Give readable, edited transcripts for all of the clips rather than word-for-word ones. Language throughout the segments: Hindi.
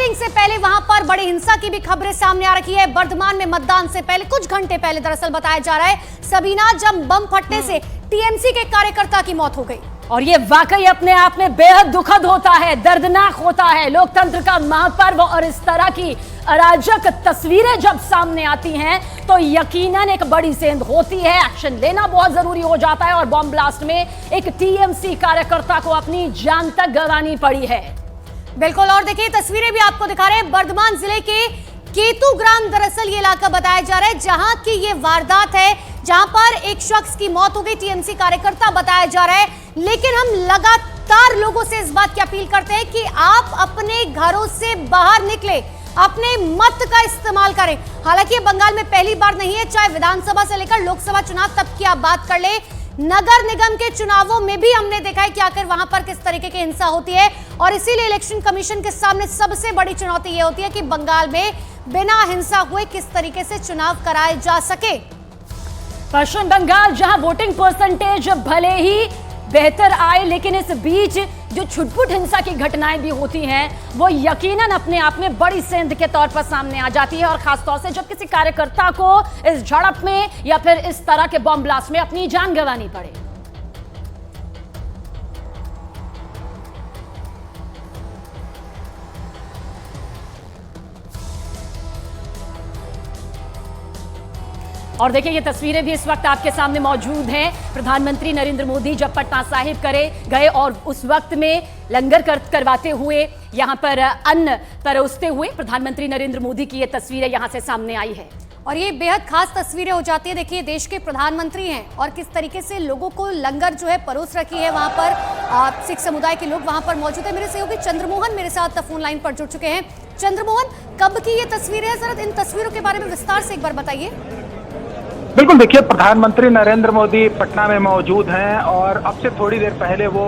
वोटिंग से पहले वहां पर बड़ी हिंसा की भी खबरें सामने आ रही है। बर्धमान में मतदान से पहले कुछ घंटे पहले दरअसल बताया जा रहा है सबीना जब बम फटने से टीएमसी के कार्यकर्ता की मौत हो गई। और ये वाकई अपने आप में बेहद दुखद होता है, दर्दनाक होता है। लोकतंत्र का महापर्व और इस तरह की अराजक तस्वीरें जब सामने आती हैं तो यकीनन एक बड़ी सेंध होती है, एक्शन लेना बहुत जरूरी हो जाता है। और बॉम्ब ब्लास्ट में एक टीएमसी कार्यकर्ता को अपनी जान तक गंवानी पड़ी है। बिल्कुल, और देखिए तस्वीरें भी आपको दिखा रहे हैं। बर्धमान जिले के केतु ग्राम दरअसल ये इलाका बताया जा रहा है जहां की ये वारदात है, जहां पर एक शख्स की मौत हो गई, टीएमसी कार्यकर्ता बताया जा रहा है। लेकिन हम लगातार लोगों से इस बात की अपील करते हैं कि आप अपने घरों से बाहर निकले, अपने मत का इस्तेमाल करें। हालांकि बंगाल में पहली बार नहीं है, चाहे विधानसभा से लेकर लोकसभा चुनाव तक की आप बात कर ले, नगर निगम के चुनावों में भी हमने देखा है कि आखिर वहां पर किस तरीके की हिंसा होती है। और इसीलिए इलेक्शन कमीशन के सामने सबसे बड़ी चुनौती यह होती है कि बंगाल में बिना हिंसा हुए किस तरीके से चुनाव कराए जा सके। पश्चिम बंगाल जहां वोटिंग परसेंटेज भले ही बेहतर आए, लेकिन इस बीच जो छुटपुट हिंसा की घटनाएं भी होती हैं वो यकीनन अपने आप में बड़ी सेंध के तौर पर सामने आ जाती है। और खासतौर से जब किसी कार्यकर्ता को इस झड़प में या फिर इस तरह के बॉम्ब ब्लास्ट में अपनी जान गंवानी पड़े। और देखिए ये तस्वीरें भी इस वक्त आपके सामने मौजूद हैं। प्रधानमंत्री नरेंद्र मोदी जब पटना साहिब गए और उस वक्त में लंगर करवाते हुए यहां पर अन्न परोसते हुए प्रधानमंत्री नरेंद्र मोदी की ये तस्वीरें यहां से सामने आई है। और ये बेहद खास तस्वीरें हो जाती है। देखिए देश के प्रधानमंत्री हैं और किस तरीके से लोगों को लंगर जो है परोस रखी है। वहां पर सिख समुदाय के लोग वहां पर मौजूद है। मेरे सहयोगी चंद्रमोहन मेरे साथ फोन लाइन पर जुड़ चुके हैं। चंद्रमोहन, कब की ये तस्वीरें हैं, जरा इन तस्वीरों के बारे में विस्तार से एक बार बताइए। बिल्कुल, देखिए प्रधानमंत्री नरेंद्र मोदी पटना में मौजूद हैं और अब से थोड़ी देर पहले वो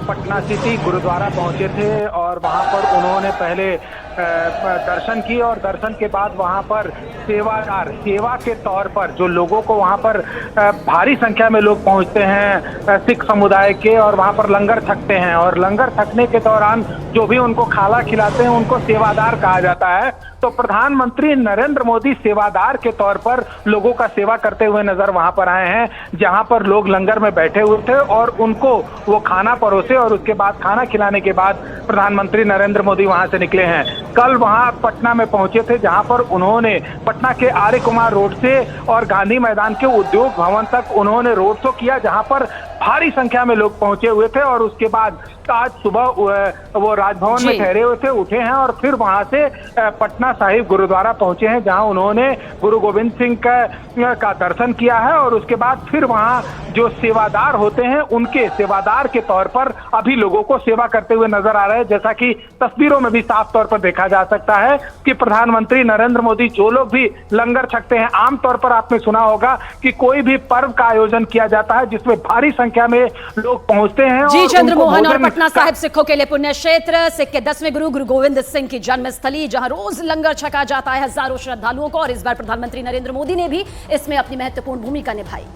पटना सिटी गुरुद्वारा पहुंचे थे और वहां पर उन्होंने पहले दर्शन किए और दर्शन के बाद वहां पर सेवा के तौर पर जो लोगों को वहां पर भारी संख्या में लोग पहुंचते हैं सिख समुदाय के, और वहां पर लंगर छकते हैं और लंगर छकने के दौरान जो भी उनको खाना खिलाते हैं उनको सेवादार कहा जाता है। तो प्रधानमंत्री नरेंद्र मोदी सेवादार के तौर पर लोगों का सेवा करते हुए नजर वहां पर आए हैं, जहां पर लोग लंगर में बैठे हुए थे और उनको वो खाना परोसे और उसके बाद खाना खिलाने के बाद प्रधानमंत्री नरेंद्र मोदी वहां से निकले हैं। कल वहां पटना में पहुंचे थे जहां पर उन्होंने पटना के आर्य कुमार रोड से और गांधी मैदान के उद्योग भवन तक उन्होंने रोड शो किया, जहां पर भारी संख्या में लोग पहुंचे हुए थे। और उसके बाद आज सुबह वो राजभवन में ठहरे हुए थे, उठे हैं और फिर वहां से पटना साहिब गुरुद्वारा पहुंचे हैं, जहां उन्होंने गुरु गोविंद सिंह का दर्शन किया है। और उसके बाद फिर वहां जो सेवादार होते हैं उनके सेवादार के तौर पर अभी लोगों को सेवा करते हुए नजर आ रहे हैं, जैसा कि तस्वीरों में भी साफ तौर पर देखा जा सकता है कि प्रधानमंत्री नरेंद्र मोदी जो लोग भी लंगर छकते हैं, आमतौर पर आपने सुना होगा कि कोई भी पर्व का आयोजन किया जाता है जिसमें भारी संख्या में लोग पहुंचते हैं। जी चंद्रमोहन, और पटना साहिब सिखों के लिए पुण्य क्षेत्र, सिख के 10वें गुरु गुरु गोविंद सिंह की जन्मस्थली, जहां रोज लंगर छका जाता है हजारों श्रद्धालुओं को। और इस बार प्रधानमंत्री नरेंद्र मोदी ने भी इसमें अपनी महत्वपूर्ण भूमिका निभाई।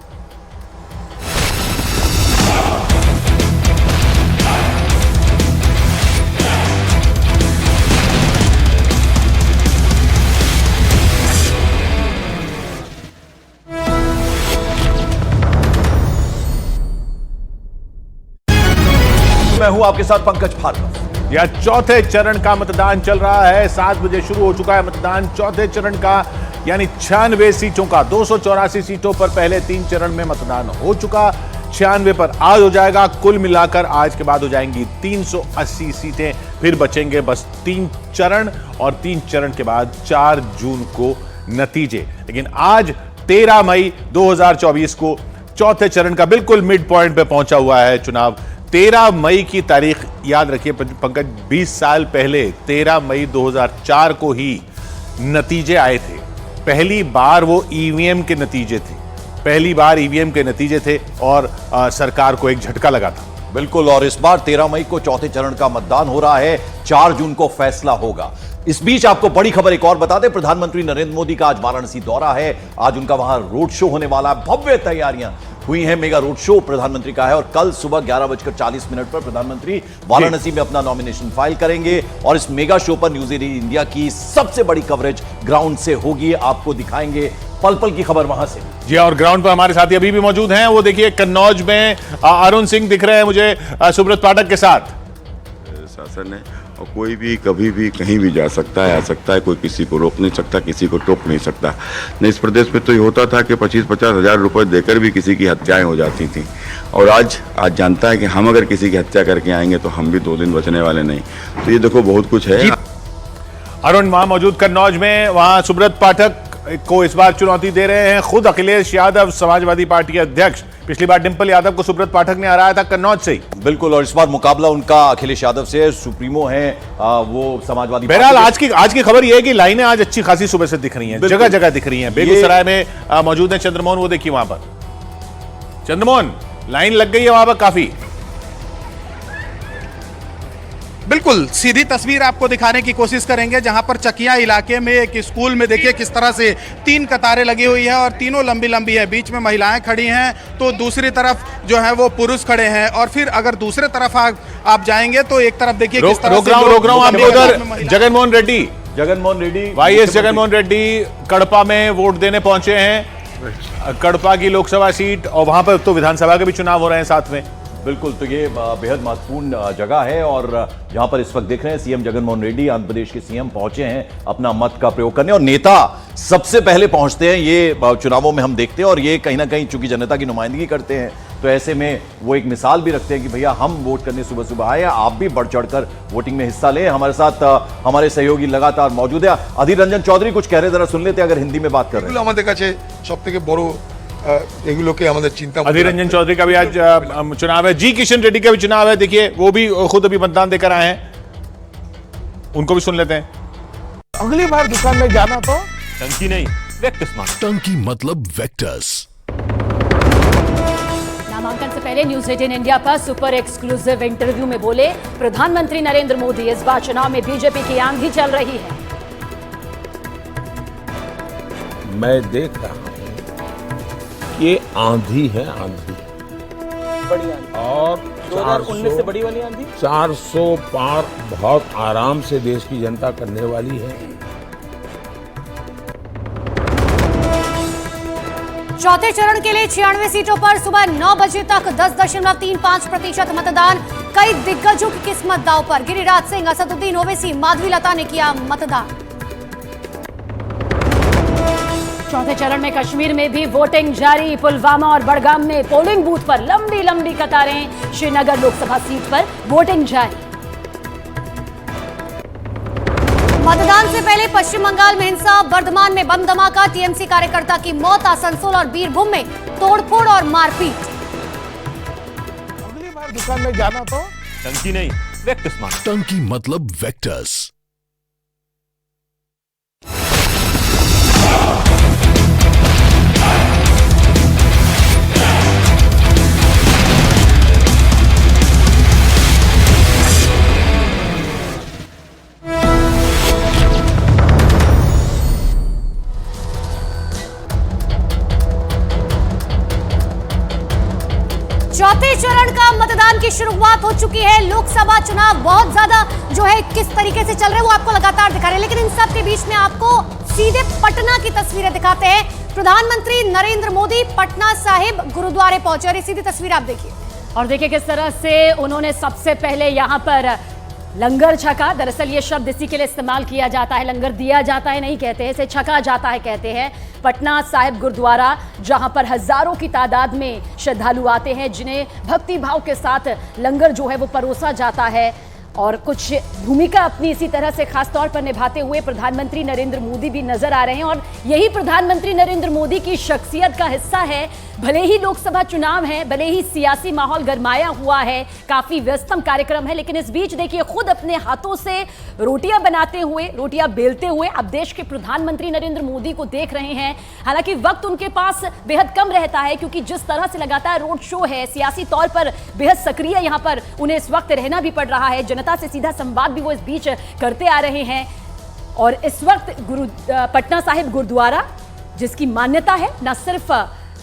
मैं हूं आपके साथ पंकज भार्गव। यह चौथे चरण का मतदान चल रहा है। 7 बजे शुरू हो चुका है मतदान चौथे चरण का, यानी 96 सीटों का। 284 सीटों पर पहले 3 चरण में मतदान हो चुका, 96 पर आज हो जाएगा। कुल मिलाकर आज के बाद हो जाएंगी 380 सीटें, फिर बचेंगे बस 3 चरण और 3 चरण के बाद 4 जून को नतीजे। लेकिन आज 13 मई 2024 को चौथे चरण का बिल्कुल मिड पॉइंट पे पहुंचा हुआ है चुनाव। 13 मई की तारीख याद रखिए पंकज, 20 साल पहले 13 मई 2004 को ही नतीजे आए थे। पहली बार वो ईवीएम के नतीजे थे, पहली बार ईवीएम के नतीजे थे और सरकार को एक झटका लगा था। बिल्कुल, और इस बार 13 मई को चौथे चरण का मतदान हो रहा है, 4 जून को फैसला होगा। इस बीच आपको बड़ी खबर एक और बता दें, प्रधानमंत्री नरेंद्र मोदी का आज वाराणसी दौरा है। आज उनका वहां रोड शो होने वाला है, भव्य तैयारियां हुई हैं। मेगा रोड शो प्रधानमंत्री का है और कल सुबह 11:40 पर प्रधानमंत्री वाराणसी में अपना नॉमिनेशन फाइल करेंगे और इस मेगा शो पर न्यूज 18 इंडिया की सबसे बड़ी कवरेज ग्राउंड से होगी। आपको दिखाएंगे पल पल की खबर वहां से। जी, और ग्राउंड पर हमारे साथी अभी भी मौजूद हैं। वो देखिए कन्नौज में अरुण सिंह दिख रहे हैं मुझे सुब्रत पाठक के साथ। शासन है और कोई भी कभी भी कहीं भी जा सकता है, आ सकता है, कोई किसी को रोक नहीं सकता, किसी को टोक नहीं सकता। नहीं, इस प्रदेश में तो ये होता था कि 25-50 हज़ार रुपए देकर भी किसी की हत्याएं हो जाती थी और आज जानता है कि हम अगर किसी की हत्या करके आएंगे तो हम भी 2 दिन बचने वाले नहीं। तो ये देखो बहुत कुछ है। अरुण वहां मौजूद कन्नौज में, वहां सुब्रत पाठक को इस बार चुनौती दे रहे हैं खुद अखिलेश यादव, समाजवादी पार्टी के अध्यक्ष। पिछली बार डिंपल यादव को सुब्रत पाठक ने हराया था कन्नौज से ही। बिल्कुल, और इस बार मुकाबला उनका अखिलेश यादव से, सुप्रीमो हैं वो समाजवादी। बहरहाल आज की खबर यह है कि लाइनें आज अच्छी खासी सुबह से दिख रही हैं, जगह जगह दिख रही हैं। बेगूसराय में मौजूद है चंद्रमोहन, वो देखिए वहां पर चंद्रमोहन लाइन लग गई है वहां पर काफी। बिल्कुल सीधी तस्वीर आपको दिखाने की कोशिश करेंगे, जहां पर चकिया इलाके में एक स्कूल में देखिए किस तरह से 3 कतारें लगी हुई है और तीनों लंबी लंबी है। बीच में महिलाएं खड़ी हैं तो दूसरी तरफ जो है वो पुरुष खड़े हैं और फिर अगर दूसरे तरफ आप जाएंगे तो एक तरफ देखिए किस तरह से रोक रहा हूं आपको उधर। जगनमोहन रेड्डी वाईएस जगनमोहन रेड्डी कड़पा में वोट देने पहुंचे हैं, कड़पा की लोकसभा सीट, और वहां पर तो विधानसभा के भी चुनाव हो रहे हैं साथ में। बिल्कुल, तो ये बेहद महत्वपूर्ण जगह है और जहां पर इस वक्त देख रहे हैं सीएम जगनमोहन रेड्डी, आंध्र प्रदेश के सीएम पहुंचे हैं अपना मत का प्रयोग करने। और नेता सबसे पहले पहुंचते हैं, ये चुनावों में हम देखते हैं और ये कहीं ना कहीं चूंकि जनता की नुमाइंदगी करते हैं तो ऐसे में वो एक मिसाल भी रखते हैं कि भैया हम वोट करने सुबह सुबह आए, आप भी बढ़ चढ़कर वोटिंग में हिस्सा लें। हमारे साथ हमारे सहयोगी लगातार मौजूद है। अधीर रंजन चौधरी कुछ कह रहे, जरा सुन लेते हैं अगर हिंदी में बात कर रहे हैं। আমাদের কাছে সবথেকে বড় এগুলোকে আমাদের চিন্তা। अधीर रंजन चौधरी का भी आज चुनाव है, जी किशन रेड्डी का भी चुनाव है, देखिए वो भी खुद अभी मतदान देकर आए हैं, उनको भी सुन लेते हैं। अगली बार दुकान में जाना तो टंकी नहीं, वेक्टस मांगो। टंकी मतलब वेक्टस। नामांकन से पहले न्यूज 18 इंडिया पर सुपर एक्सक्लूसिव इंटरव्यू में बोले प्रधानमंत्री नरेंद्र मोदी, इस बार चुनाव में बीजेपी की आंधी चल रही है। मैं देख रहा हूं ये आंधी है, आंधी बड़ी आंधी और 2019 से बड़ी वाली आंधी 400 पार बहुत आराम से देश की जनता करने वाली है। चौथे चरण के लिए 96 सीटों पर सुबह 9 बजे तक 10.35% मतदान। कई दिग्गजों की किस्मत दांव पर। गिरिराज सिंह, असदुद्दीन ओवैसी, माधवी लता ने किया मतदान। चौथे चरण में कश्मीर में भी वोटिंग जारी। पुलवामा और बड़गाम में पोलिंग बूथ पर लंबी लंबी कतारें। श्रीनगर लोकसभा सीट पर वोटिंग जारी। मतदान से पहले पश्चिम बंगाल में हिंसा, बर्धमान में बम धमाका, टीएमसी कार्यकर्ता की मौत। आसनसोल और बीरभूम में तोड़फोड़ और मारपीट। अगली बार दुकान में जाना तो टंकी नहीं, वेक्टस मांगो। टंकी मतलब वेक्टस। चौथे चरण का मतदान की शुरुआत हो चुकी है। लोकसभा चुनाव बहुत ज्यादा जो है किस तरीके से चल रहे हैं वो आपको लगातार दिखा रहे हैं, लेकिन इन सब के बीच में आपको सीधे पटना की तस्वीरें दिखाते हैं। प्रधानमंत्री नरेंद्र मोदी पटना साहिब गुरुद्वारे पहुंचे और ये सीधी तस्वीर आप देखिए और देखिए किस तरह से उन्होंने सबसे पहले यहां पर लंगर छका। दरअसल ये शब्द इसी के लिए इस्तेमाल किया जाता है, लंगर दिया जाता है नहीं कहते हैं, इसे छका जाता है कहते हैं। पटना साहिब गुरुद्वारा जहां पर हजारों की तादाद में श्रद्धालु आते हैं, जिन्हें भक्ति भाव के साथ लंगर जो है वो परोसा जाता है। और कुछ भूमिका अपनी इसी तरह से खास तौर पर निभाते हुए प्रधानमंत्री नरेंद्र मोदी भी नजर आ रहे हैं और यही प्रधानमंत्री नरेंद्र मोदी की शख्सियत का हिस्सा है। भले ही लोकसभा चुनाव है, भले ही सियासी माहौल गरमाया हुआ है, काफी व्यस्तम कार्यक्रम है, लेकिन इस बीच देखिए खुद अपने हाथों से रोटियां बनाते हुए, रोटियां बेलते हुए अब देश के प्रधानमंत्री नरेंद्र मोदी को देख रहे हैं। हालांकि वक्त उनके पास बेहद कम रहता है क्योंकि जिस तरह से लगातार रोड शो है, सियासी तौर पर बेहद सक्रिय यहां पर उन्हें इस वक्त रहना भी पड़ रहा है। जनता से सीधा संवाद भी वो इस बीच करते आ रहे हैं। और इस वक्त पटना साहिब गुरुद्वारा जिसकी मान्यता है न सिर्फ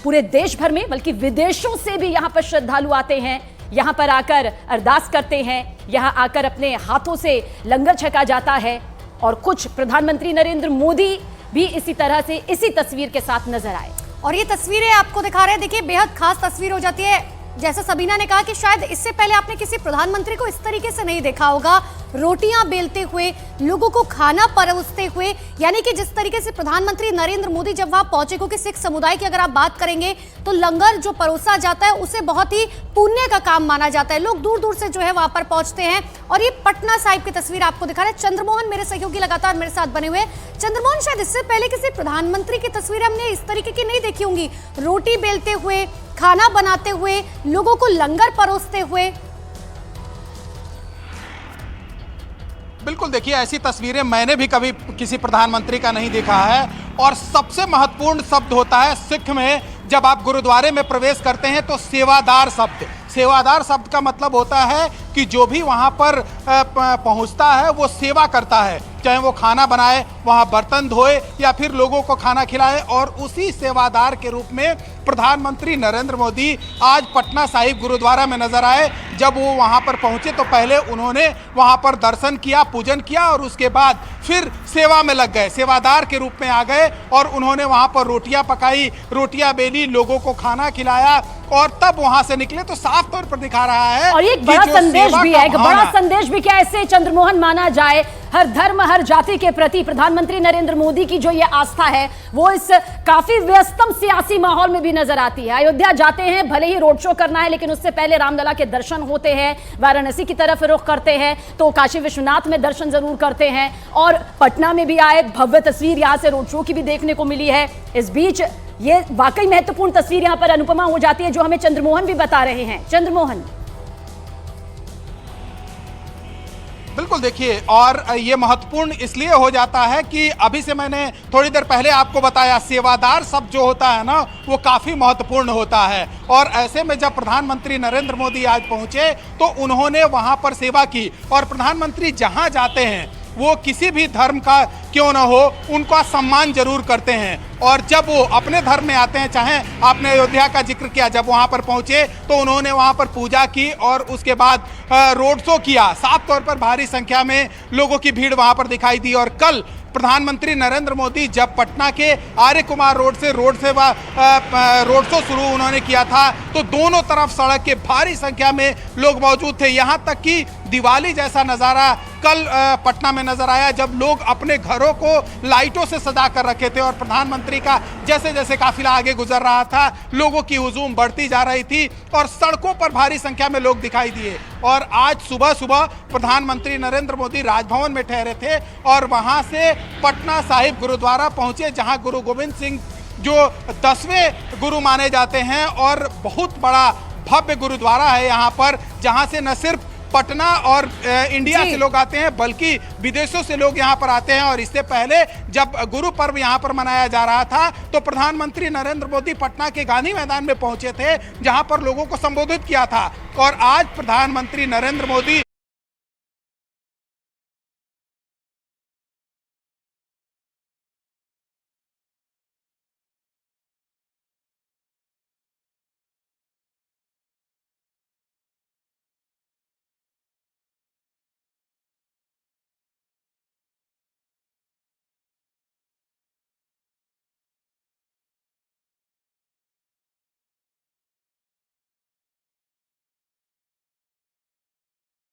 पूरे देश भर में बल्कि विदेशों से भी यहाँ पर श्रद्धालु आते हैं, यहाँ पर आकर अरदास करते हैं, यहाँ आकर अपने हाथों से लंगर छका जाता है। और कुछ प्रधानमंत्री नरेंद्र मोदी भी इसी तरह से इसी तस्वीर के साथ नजर आए। और ये तस्वीरें आपको दिखा रहे हैं, देखिए बेहद खास तस्वीर हो जाती है। जैसा सबीना ने कहा कि शायद इससे पहले आपने किसी प्रधानमंत्री को इस तरीके से नहीं देखा होगा, रोटियां बेलते हुए, लोगों को खाना परोसते हुए। यानी कि जिस तरीके से प्रधानमंत्री नरेंद्र मोदी जब वहां पहुंचे, क्योंकि सिख समुदाय की अगर आप बात करेंगे तो लंगर जो परोसा जाता है उसे बहुत ही पुण्य का काम माना जाता है। लोग दूर दूर से जो है वहां पर पहुंचते हैं। और ये पटना साहिब की तस्वीर आपको दिखा रहे हैं। चंद्रमोहन मेरे सहयोगी लगातार मेरे साथ बने हुए। चंद्रमोहन, शायद इससे पहले किसी प्रधानमंत्री की तस्वीर हमने इस तरीके की नहीं देखी होंगी, रोटी बेलते हुए, खाना बनाते हुए, लोगों को लंगर परोसते हुए। बिल्कुल, देखिए ऐसी तस्वीरें मैंने भी कभी किसी प्रधानमंत्री का नहीं देखा है। और सबसे महत्वपूर्ण शब्द होता है सिख में, जब आप गुरुद्वारे में प्रवेश करते हैं तो सेवादार शब्द। सेवादार शब्द का मतलब होता है कि जो भी वहाँ पर पहुँचता है वो सेवा करता है, चाहे वो खाना बनाए, वहाँ बर्तन धोए या फिर लोगों को खाना खिलाए। और उसी सेवादार के रूप में प्रधानमंत्री नरेंद्र मोदी आज पटना साहिब गुरुद्वारा में नजर आए। जब वो वहाँ पर पहुँचे तो पहले उन्होंने वहाँ पर दर्शन किया, पूजन किया और उसके बाद फिर सेवा में लग गए, सेवादार के रूप में आ गए। और उन्होंने वहाँ पर रोटियां पकाई, रोटियां बेली, लोगों को खाना खिलाया और तब वहां से निकले। तो साफ तौर पर दिखा रहा है और एक बड़ा संदेश भी है, एक बड़ा संदेश भी क्या ऐसे चंद्रमोहन माना जाए, हर धर्म हर जाति के प्रति प्रधानमंत्री नरेंद्र मोदी की जो ये आस्था है वो इस काफी व्यस्तम सियासी माहौल में भी नजर आती है। अयोध्या जाते हैं, भले ही रोड शो करना है, लेकिन उससे पहले रामलला के दर्शन होते हैं, वाराणसी की तरफ रुख करते हैं तो काशी विश्वनाथ में दर्शन जरूर करते हैं। और पटना में भी आए, भव्य तस्वीर यहां से रोड शो की भी देखने को मिली है। इस बीच ये वाकई महत्वपूर्ण तस्वीर यहां पर अनुपमा हो जाती है, जो हमें चंद्रमोहन भी बता रहे हैं। चंद्रमोहन, बिल्कुल, देखिए और ये महत्वपूर्ण इसलिए हो जाता है कि अभी से मैंने थोड़ी देर पहले आपको बताया, सेवादार शब्द जो होता है ना वो काफ़ी महत्वपूर्ण होता है। और ऐसे में जब प्रधानमंत्री नरेंद्र मोदी आज पहुंचे तो उन्होंने वहां पर सेवा की। और प्रधानमंत्री जहां जाते हैं वो किसी भी धर्म का क्यों ना हो, उनका सम्मान जरूर करते हैं। और जब वो अपने धर्म में आते हैं, चाहे आपने अयोध्या का जिक्र किया, जब वहाँ पर पहुँचे तो उन्होंने वहाँ पर पूजा की और उसके बाद रोड शो किया। साफ तौर पर भारी संख्या में लोगों की भीड़ वहाँ पर दिखाई दी। और कल प्रधानमंत्री नरेंद्र मोदी जब पटना के आर्य कुमार रोड से रोड शो शुरू उन्होंने किया था तो दोनों तरफ सड़क के भारी संख्या में लोग मौजूद थे। यहाँ तक कि दिवाली जैसा नज़ारा कल पटना में नजर आया, जब लोग अपने घरों को लाइटों से सजा कर रखे थे। और प्रधानमंत्री का जैसे जैसे काफिला आगे गुजर रहा था, लोगों की हुजूम बढ़ती जा रही थी और सड़कों पर भारी संख्या में लोग दिखाई दिए। और आज सुबह सुबह प्रधानमंत्री नरेंद्र मोदी राजभवन में ठहरे थे और वहां से पटना साहिब गुरुद्वारा पहुंचे, जहां गुरु गोविंद सिंह जो 10वें गुरु माने जाते हैं और बहुत बड़ा भव्य गुरुद्वारा है यहाँ पर, जहाँ से न सिर्फ पटना और इंडिया से लोग आते हैं बल्कि विदेशों से लोग यहाँ पर आते हैं। और इससे पहले जब गुरु पर्व यहाँ पर मनाया जा रहा था तो प्रधानमंत्री नरेंद्र मोदी पटना के गांधी मैदान में पहुंचे थे, जहाँ पर लोगों को संबोधित किया था। और आज प्रधानमंत्री नरेंद्र मोदी